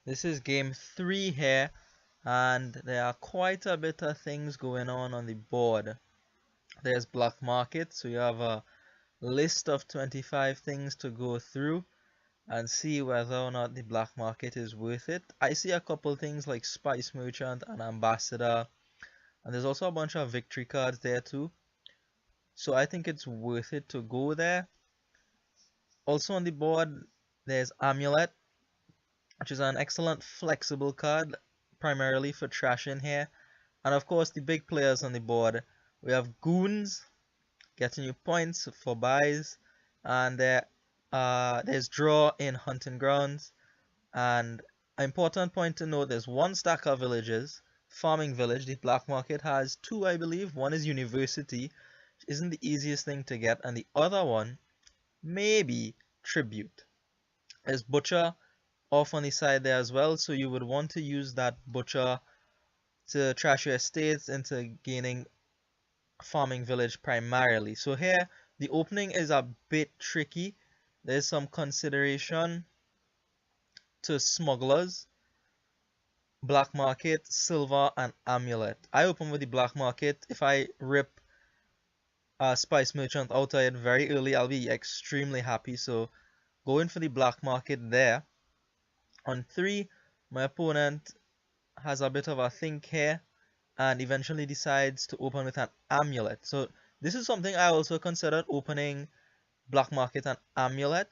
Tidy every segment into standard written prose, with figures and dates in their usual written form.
This is game 3 here, and there are quite a bit of things going on the board. There's black market, so you have a list of 25 things to go through and see whether or not the black market is worth it. I see a couple things like Spice Merchant and Ambassador, and there's also a bunch of victory cards there too. So I think it's worth it to go there. Also on the board, there's Amulet, which is an excellent flexible card, primarily for trash in here. And of course, the big players on the board. We have Goons getting you points for buys, and there's Draw in Hunting Grounds. And an important point to note: there's one stack of villages, Farming Village. The black market has two, I believe. One is University, which isn't the easiest thing to get, and the other one maybe Tribute. There's Butcher off on the side there as well, so you would want to use that Butcher to trash your estates into gaining Farming Village primarily. So here the opening is a bit tricky. There's some consideration to smugglers, black market, silver, and amulet. I open with the black market. If I rip a spice merchant out of it very early, I'll be extremely happy. So going for the black market there. On 3, my opponent has a bit of a think here and eventually decides to open with an amulet. So this is something I also considered opening black market and amulet.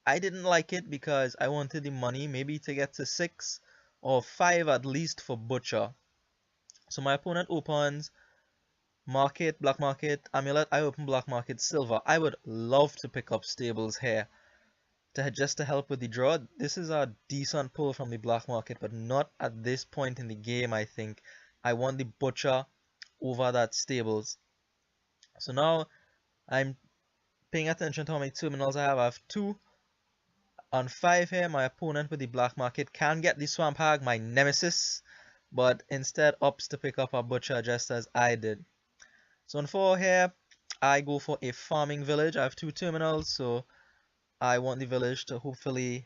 I didn't like it because I wanted the money maybe to get to 6 or 5 at least for butcher. So my opponent opens market, black market, amulet. I open black market, silver. I would love to pick up stables here just to help with the draw. This is a decent pull from the black market, but not at this point in the game. I think I want the butcher over that stables. So now I'm paying attention to how many terminals I have. I have 2. On 5 here, my opponent with the black market can get the swamp hag, my nemesis, but instead opts to pick up a butcher just as I did. So on 4 here, I go for a farming village. I have 2 terminals, so I want the village to hopefully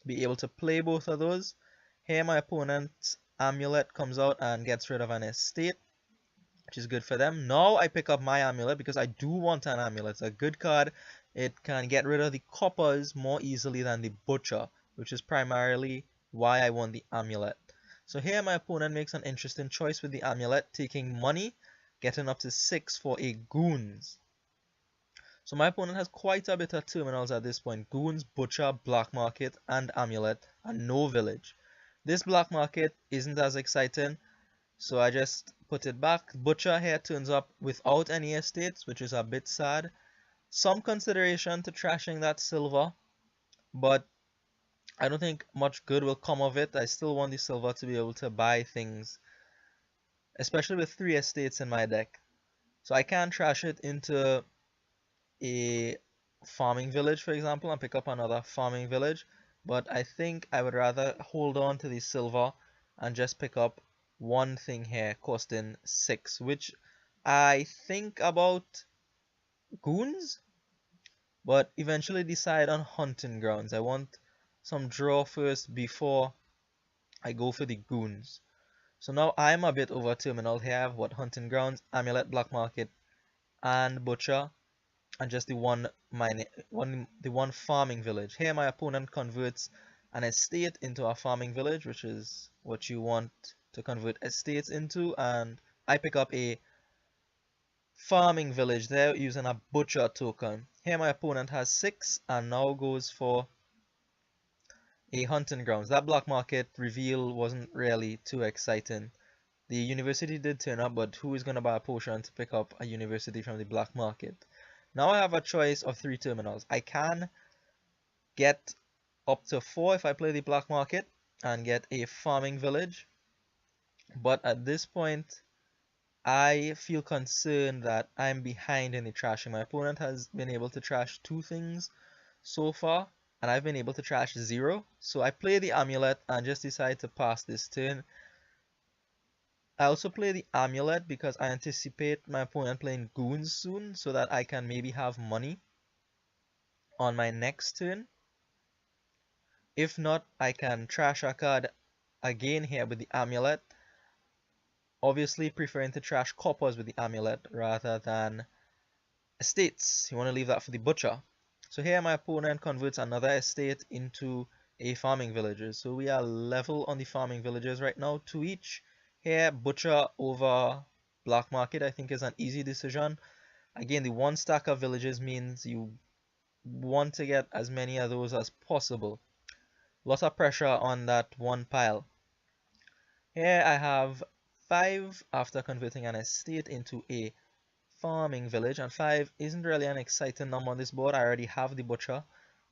be able to play both of those. Here my opponent's amulet comes out and gets rid of an estate, which is good for them. Now I pick up my amulet because I do want an amulet. It's a good card. It can get rid of the coppers more easily than the butcher, which is primarily why I want the amulet. So here my opponent makes an interesting choice with the amulet, taking money, getting up to 6 for a goons. So my opponent has quite a bit of terminals at this point: goons, butcher, black market, and amulet, and no village. This black market isn't as exciting, so I just put it back. Butcher here turns up without any estates, which is a bit sad. Some consideration to trashing that silver, but I don't think much good will come of it. I still want the silver to be able to buy things, especially with 3 estates in my deck. So I can trash it into a farming village, for example, and pick up another farming village, but I think I would rather hold on to the silver and just pick up one thing here costing 6, which I think about goons, but eventually decide on hunting grounds. I want some draw first before I go for the goons. So now I'm a bit over terminal here. I have what? Hunting grounds, amulet, black market, and butcher, and just the one farming village. Here my opponent converts an estate into a farming village, which is what you want to convert estates into, and I pick up a farming village there using a butcher token. Here my opponent has 6 and now goes for a hunting grounds. That black market reveal wasn't really too exciting. The university did turn up, but who is going to buy a potion to pick up a university from the black market? Now I have a choice of 3 terminals. I can get up to 4 if I play the black market and get a farming village, but at this point I feel concerned that I'm behind in the trashing. My opponent has been able to trash 2 things so far, and I've been able to trash 0. So I play the amulet and just decide to pass this turn. I also play the amulet because I anticipate my opponent playing goons soon, so that I can maybe have money on my next turn. If not, I can trash a card again here with the Amulet. Obviously preferring to trash coppers with the Amulet rather than estates. You want to leave that for the Butcher. So here my opponent converts another estate into a farming villages. So we are level on the farming villages right now, 2 each. Here, Butcher over Black Market I think is an easy decision. Again, the 1 stack of villages means you want to get as many of those as possible. Lot of pressure on that 1 pile. Here I have 5 after converting an estate into a farming village, and 5 isn't really an exciting number on this board. I already have the Butcher,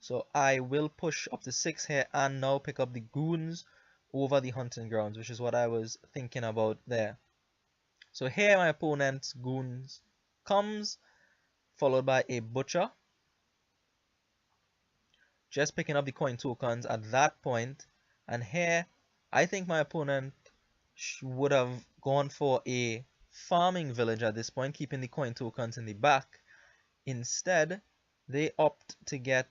so I will push up to 6 here and now pick up the Goons over the hunting grounds, which is what I was thinking about there. So here my opponent's Goons comes, followed by a Butcher. Just picking up the coin tokens at that point, and here I think my opponent would have gone for a farming village at this point, keeping the coin tokens in the back. Instead, they opt to get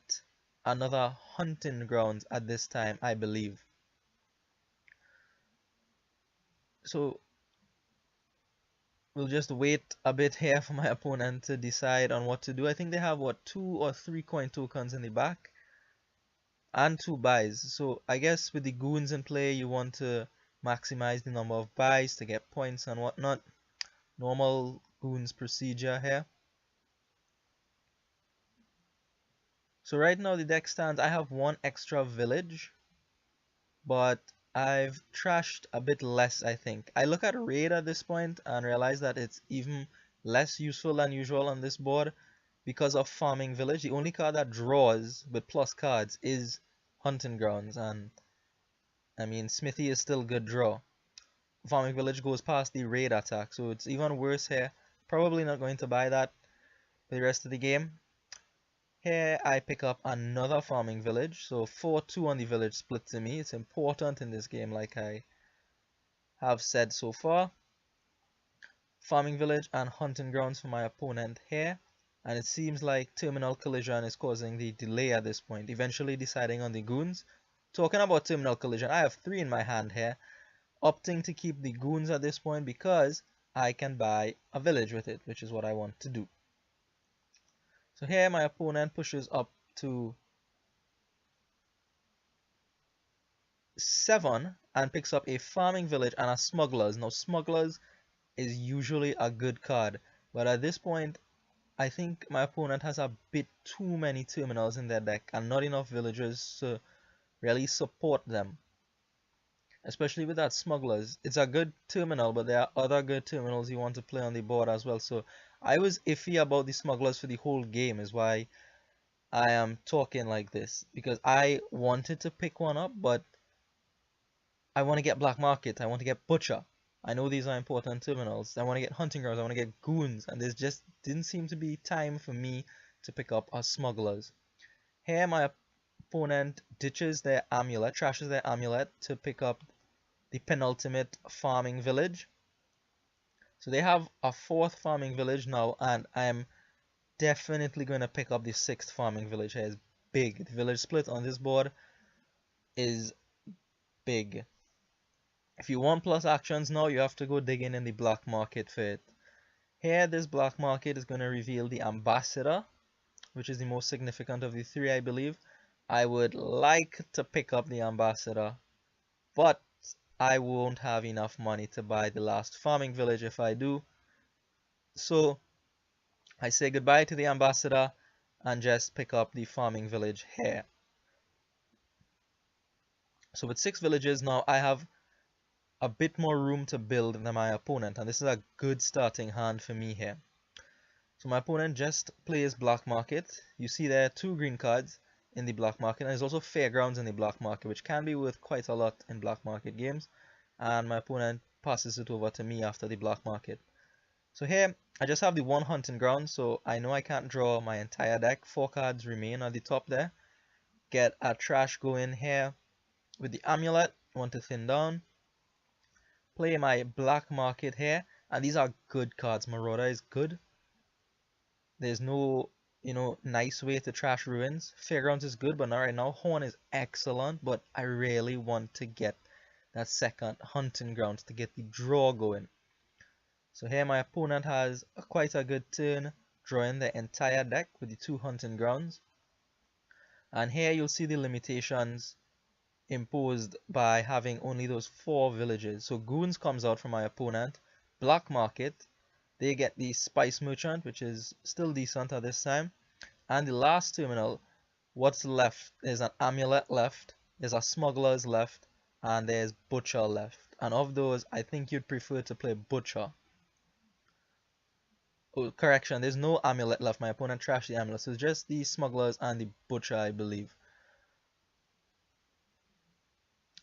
another hunting grounds at this time, I believe. So we'll just wait a bit here for my opponent to decide on what to do. I think they have, what, 2 or 3 coin tokens in the back and 2 buys. So I guess with the Goons in play, you want to maximize the number of buys to get points and whatnot. Normal Goons procedure here. So right now the deck stands, I have 1 extra village, but I've trashed a bit less, I think. I look at Raid at this point and realize that it's even less useful than usual on this board because of Farming Village. The only card that draws with plus cards is Hunting Grounds, and I mean, Smithy is still a good draw. Farming Village goes past the Raid attack, so it's even worse here. Probably not going to buy that for the rest of the game. Here I pick up another farming village, so 4-2 on the village split to me. It's important in this game, like I have said so far. Farming village and hunting grounds for my opponent here, and it seems like terminal collision is causing the delay at this point, eventually deciding on the Goons. Talking about terminal collision, I have 3 in my hand here, opting to keep the Goons at this point because I can buy a village with it, which is what I want to do. So here my opponent pushes up to 7 and picks up a farming village and a smugglers. Now smugglers is usually a good card, but at this point I think my opponent has a bit too many terminals in their deck and not enough villagers to really support them. Especially with that smugglers. It's a good terminal, but there are other good terminals you want to play on the board as well. So I was iffy about the smugglers for the whole game, is why I am talking like this. Because I wanted to pick one up, but I want to get Black Market, I want to get Butcher. I know these are important terminals. I want to get Hunting Grounds, I want to get Goons, and there just didn't seem to be time for me to pick up a smugglers. Here my opponent ditches their amulet, trashes their amulet to pick up the penultimate farming village. So they have a 4th farming village now, and I'm definitely going to pick up the 6th farming village here. It's big. The village split on this board is big. If you want plus actions now, you have to go digging in the black market for it. Here, this black market is going to reveal the ambassador, which is the most significant of the 3, I believe. I would like to pick up the ambassador, but I won't have enough money to buy the last farming village if I do. So I say goodbye to the ambassador and just pick up the farming village here. So with 6 villages now, I have a bit more room to build than my opponent, and this is a good starting hand for me here. So my opponent just plays black market. You see there are 2 green cards in the black market, and there's also fairgrounds in the black market, which can be worth quite a lot in black market games. And my opponent passes it over to me after the black market. So here I just have the 1 hunting ground, so I know I can't draw my entire deck. 4 cards remain at the top there. Get a trash going here with the amulet. Want to thin down. Play my black market here, and these are good cards. Marauder is good. There's no nice way to trash ruins. Fairgrounds is good, but not right now. Horn is excellent, but I really want to get that second hunting grounds to get the draw going. So here my opponent has quite a good turn, drawing the entire deck with the 2 hunting grounds. And here you'll see the limitations imposed by having only those 4 villages. So Goons comes out from my opponent. Black Market, they get the Spice Merchant, which is still decent at this time. And the last terminal, what's left? There's an Amulet left, there's a Smuggler's left, and there's Butcher left. And of those, I think you'd prefer to play Butcher. Oh, correction, there's no Amulet left. My opponent trashed the Amulet, so it's just the Smugglers and the Butcher, I believe.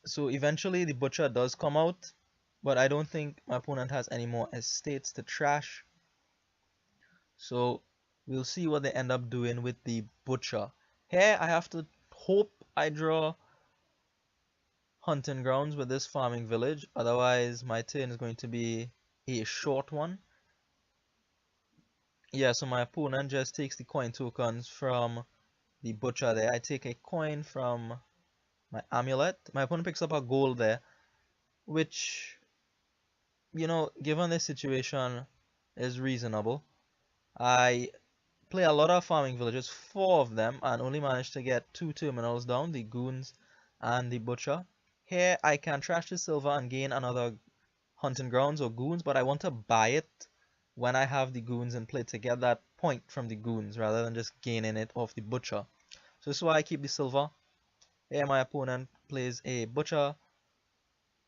So eventually the Butcher does come out, but I don't think my opponent has any more estates to trash. So we'll see what they end up doing with the Butcher. Here I have to hope I draw hunting grounds with this farming village, otherwise my turn is going to be a short one. Yeah, so my opponent just takes the coin tokens from the Butcher there. I take a coin from my Amulet. My opponent picks up a gold there, which, given this situation, is reasonable. I play a lot of farming villages, 4 of them, and only managed to get 2 terminals down, the Goons and the Butcher. Here I can trash the silver and gain another hunting grounds or Goons, but I want to buy it when I have the Goons in play to get that point from the Goons rather than just gaining it off the Butcher. So this is why I keep the silver. Here my opponent plays a Butcher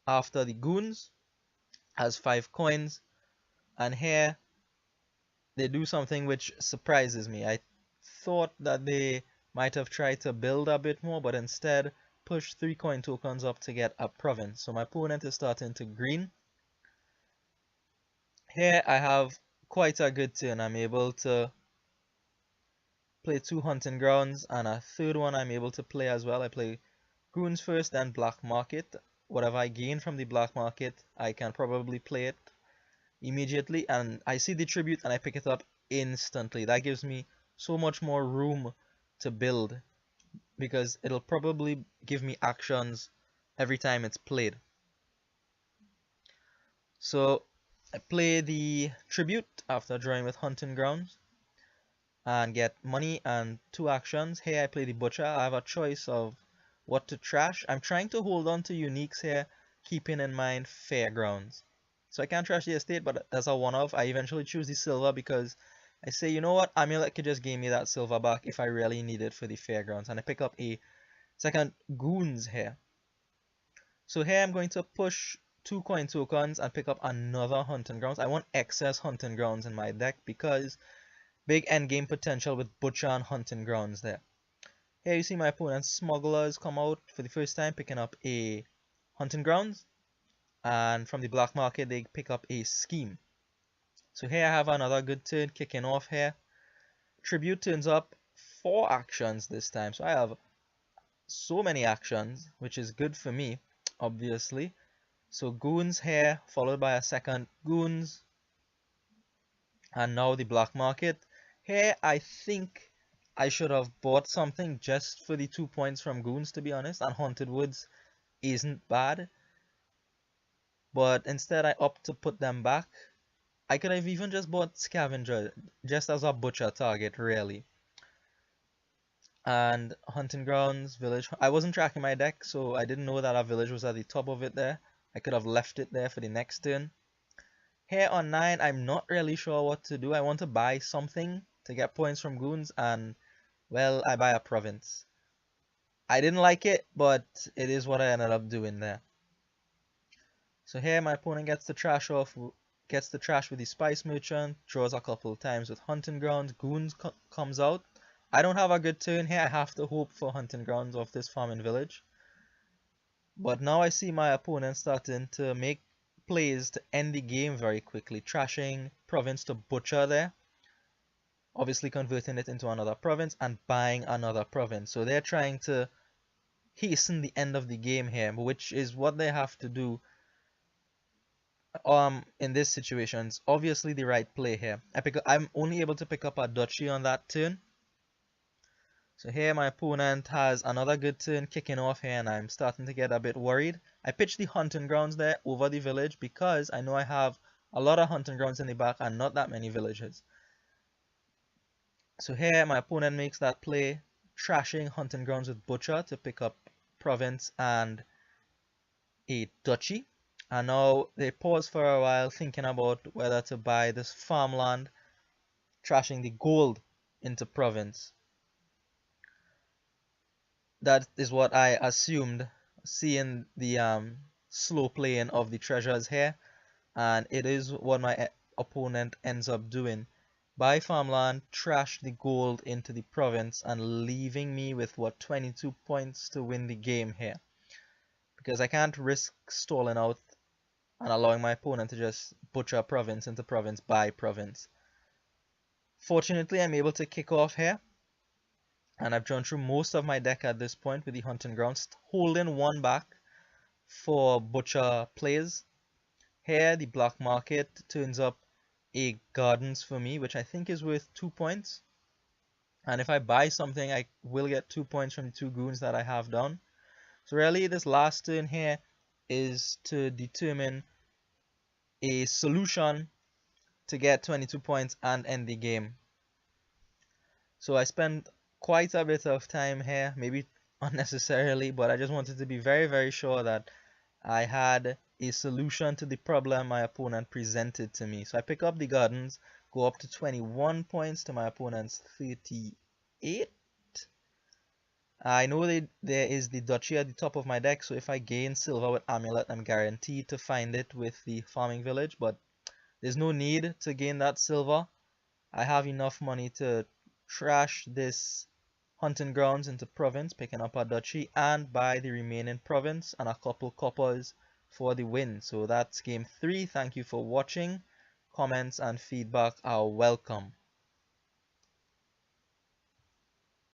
after the Goons, has 5 coins, and here they do something which surprises me. I thought that they might have tried to build a bit more, but instead push 3 coin tokens up to get a province. So my opponent is starting to green. Here I have quite a good turn. I'm able to play 2 hunting grounds, and a third one I'm able to play as well. I play Goons first, then Black Market. Whatever I gain from the Black Market, I can probably play it immediately, and I see the tribute and I pick it up instantly. That gives me so much more room to build, because it'll probably give me actions every time it's played. So I play the tribute after drawing with hunting grounds and get money and 2 actions. Here I play the Butcher. I have a choice of what to trash. I'm trying to hold on to uniques here, keeping in mind fairgrounds. So I can't trash the estate, but as a one-off, I eventually choose the silver because I say, you know what, Amulet could just give me that silver back if I really need it for the fairgrounds. And I pick up a second Goons here. So here I'm going to push 2 coin tokens and pick up another hunting grounds. I want excess hunting grounds in my deck because big endgame potential with Butcher and hunting grounds there. Here you see my opponent's Smugglers come out for the first time, picking up a hunting grounds, and from the Black Market they pick up a Scheme. So here I have another good turn kicking off here. Tribute turns up 4 actions this time, so I have so many actions, which is good for me, obviously. So Goons here, followed by a second Goons, and now the Black Market. Here I think I should have bought something just for the 2 points from Goons, to be honest, and Haunted Woods isn't bad, but instead I opt to put them back. I could have even just bought Scavenger just as a Butcher target, really. And hunting grounds, village. I wasn't tracking my deck, so I didn't know that a village was at the top of it there. I could have left it there for the next turn. Here on 9, I'm not really sure what to do. I want to buy something to get points from Goons, and well, I buy a province. I didn't like it, but it is what I ended up doing there. So here my opponent gets the trash with the Spice Merchant, draws a couple times with hunting grounds, Goons comes out. I don't have a good turn here. I have to hope for hunting grounds off this farming village. But now I see my opponent starting to make plays to end the game very quickly, trashing province to Butcher there, obviously converting it into another province and buying another province. So they're trying to hasten the end of the game here, which is what they have to do in this situation. It's obviously the right play here. I'm only able to pick up a duchy on that turn, So here my opponent has another good turn kicking off here, and I'm starting to get a bit worried. I pitched the hunting grounds there over the village because I know I have a lot of hunting grounds in the back and not that many villages. So here my opponent makes that play, trashing hunting grounds with butcher to pick up province and a duchy. And now they pause for a while thinking about whether to buy this farmland, trashing the gold into province. That is what I assumed, seeing the slow playing of the treasures here, and it is what my opponent ends up doing. Buy farmland, trash the gold into the province, and leaving me with what, 22 points to win the game here. Because I can't risk stalling out and allowing my opponent to just butcher province into province by province. Fortunately, I'm able to kick off here, and I've drawn through most of my deck at this point with the hunting grounds, holding one back for butcher plays. Here, the black market turns up a gardens for me, which I think is worth 2 points. And if I buy something, I will get 2 points from the 2 goons that I have down. So really, this last turn here is to determine a solution to get 22 points and end the game. So I spent quite a bit of time here, maybe unnecessarily, but I just wanted to be very, very sure that I had a solution to the problem my opponent presented to me. So I pick up the gardens, go up to 21 points to my opponent's 38. I know there is the duchy at the top of my deck, so if I gain silver with amulet, I'm guaranteed to find it with the farming village, but there's no need to gain that silver. I have enough money to trash this hunting grounds into province, picking up a duchy, and buy the remaining province and a couple coppers for the win. So that's game 3. Thank you for watching. Comments and feedback are welcome.